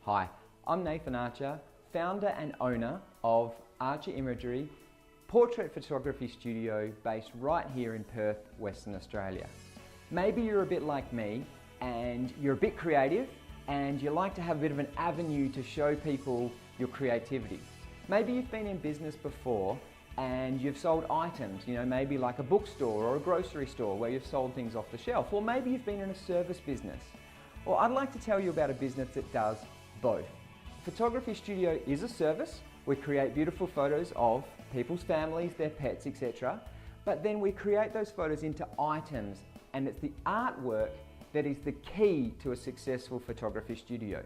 Hi, I'm Nathan Archer, founder and owner of Archer Imagery, portrait photography studio based right here in Perth, Western Australia. Maybe you're a bit like me and you're a bit creative and you like to have a bit of an avenue to show people your creativity. Maybe you've been in business before and you've sold items, maybe like a bookstore or a grocery store where you've sold things off the shelf, or maybe you've been in a service business. Well, I'd like to tell you about a business that does both. Photography studio is a service. We create beautiful photos of people's families, their pets, etc. But then we create those photos into items, and it's the artwork that is the key to a successful photography studio.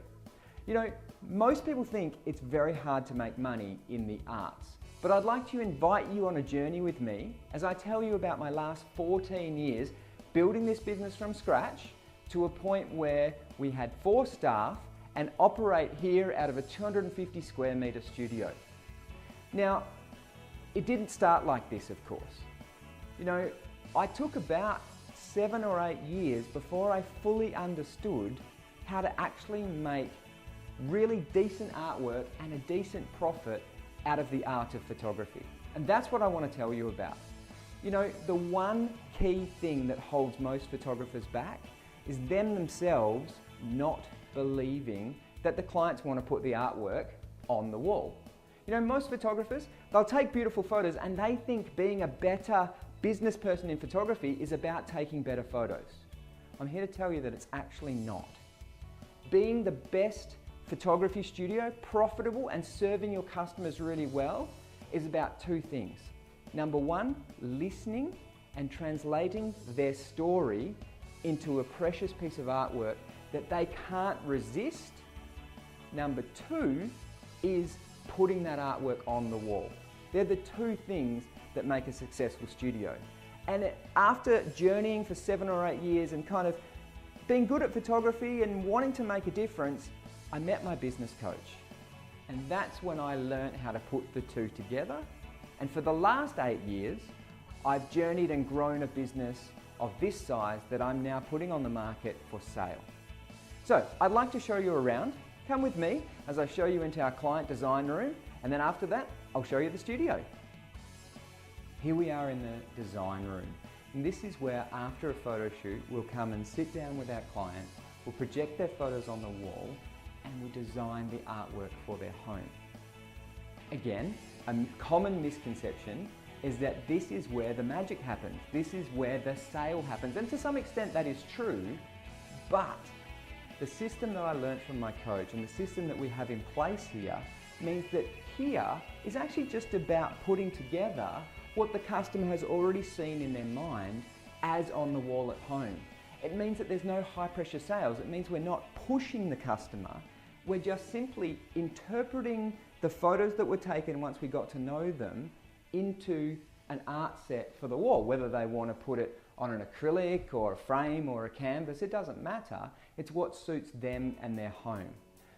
Most people think it's very hard to make money in the arts, but I'd like to invite you on a journey with me as I tell you about my last 14 years building this business from scratch to a point where we had 4 staff and operate here out of a 250 square metre studio. Now, it didn't start like this, of course. I took about 7 or 8 years before I fully understood how to actually make really decent artwork and a decent profit out of the art of photography. And that's what I want to tell you about. The one key thing that holds most photographers back is them themselves not believing that the clients want to put the artwork on the wall. Most photographers, they'll take beautiful photos and they think being a better business person in photography is about taking better photos. I'm here to tell you that it's actually not. Being the best photography studio, profitable and serving your customers really well is about 2 things. Number 1, listening and translating their story into a precious piece of artwork that they can't resist. Number 2 is putting that artwork on the wall. They're the 2 things that make a successful studio. And after journeying for 7 or 8 years and kind of being good at photography and wanting to make a difference, I met my business coach. And that's when I learned how to put the 2 together. And for the last 8 years, I've journeyed and grown a business of this size that I'm now putting on the market for sale. So I'd like to show you around. Come with me as I show you into our client design room, and then after that, I'll show you the studio. Here we are in the design room. And this is where, after a photo shoot, we'll come and sit down with our client, we'll project their photos on the wall, and we'll design the artwork for their home. Again, a common misconception is that this is where the magic happens. This is where the sale happens. And to some extent that is true, but the system that I learned from my coach and the system that we have in place here means that here is actually just about putting together what the customer has already seen in their mind as on the wall at home. It means that there's no high pressure sales. It means we're not pushing the customer. We're just simply interpreting the photos that were taken once we got to know them into an art set for the wall. Whether they want to put it on an acrylic or a frame or a canvas, it doesn't matter. It's what suits them and their home.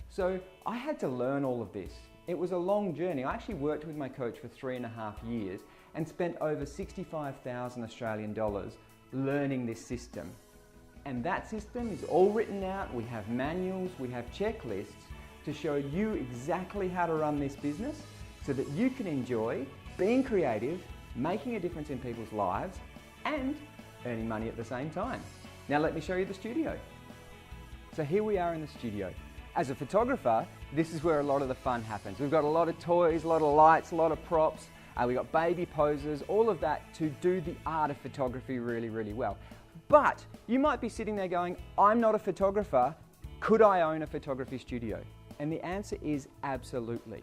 So I had to learn all of this. It was a long journey. I actually worked with my coach for 3.5 years and spent over 65,000 Australian dollars learning this system. And that system is all written out. We have manuals, we have checklists to show you exactly how to run this business so that you can enjoy being creative, making a difference in people's lives, and earning money at the same time. Now let me show you the studio. So here we are in the studio. As a photographer, this is where a lot of the fun happens. We've got a lot of toys, a lot of lights, a lot of props. We've got baby poses, all of that to do the art of photography really, really well. But you might be sitting there going, I'm not a photographer, could I own a photography studio? And the answer is absolutely.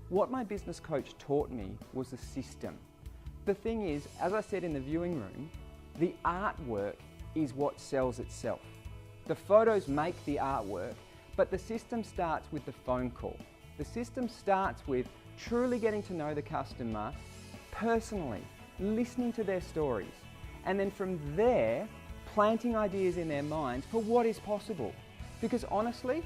What my business coach taught me was a system. The thing is, as I said in the viewing room, the artwork is what sells itself. The photos make the artwork, but the system starts with the phone call. The system starts with truly getting to know the customer personally, listening to their stories, and then from there, planting ideas in their minds for what is possible. Because honestly,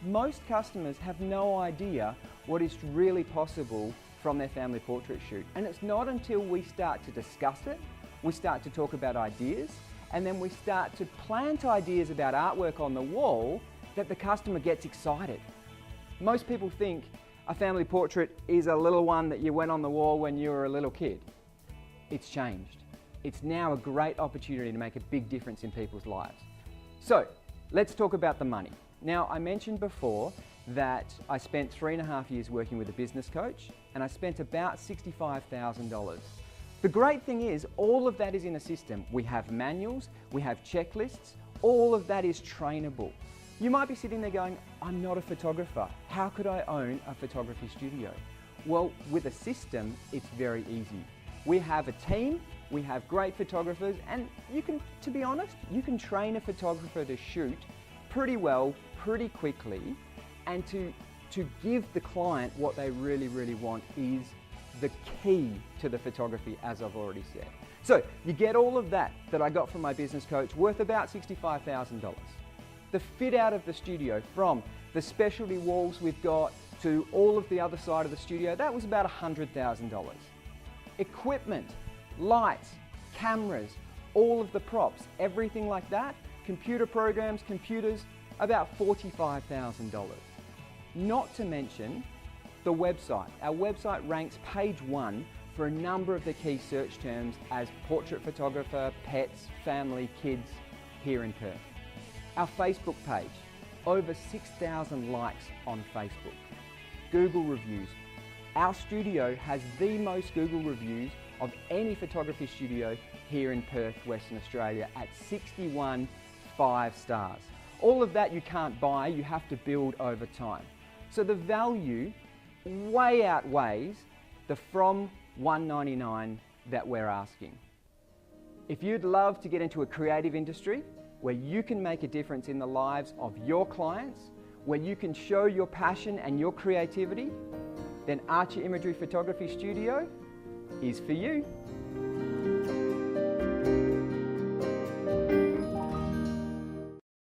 most customers have no idea what is really possible from their family portrait shoot. And it's not until we start to discuss it, we start to talk about ideas, and then we start to plant ideas about artwork on the wall that the customer gets excited. Most people think a family portrait is a little one that you went on the wall when you were a little kid. It's changed. It's now a great opportunity to make a big difference in people's lives. So, let's talk about the money. Now, I mentioned before that I spent 3.5 years working with a business coach, and I spent about $65,000. The great thing is, all of that is in a system. We have manuals, we have checklists, all of that is trainable. You might be sitting there going, I'm not a photographer. How could I own a photography studio? Well, with a system, it's very easy. We have a team, we have great photographers, and you can, to be honest, you can train a photographer to shoot pretty well, pretty quickly, and to give the client what they really, really want is the key to the photography, as I've already said. So you get all of that I got from my business coach, worth about $65,000. The fit out of the studio, from the specialty walls we've got to all of the other side of the studio, that was about $100,000. Equipment, lights, cameras, all of the props, everything like that, computer programs, computers, about $45,000. Not to mention the website. Our website ranks page 1 for a number of the key search terms as portrait photographer, pets, family, kids here in Perth. Our Facebook page, over 6,000 likes on Facebook. Google reviews. Our studio has the most Google reviews of any photography studio here in Perth, Western Australia, at 61 5 stars. All of that you can't buy, you have to build over time. So the value way outweighs the from $199 that we're asking. If you'd love to get into a creative industry where you can make a difference in the lives of your clients, where you can show your passion and your creativity, then Archer Imagery Photography Studio is for you.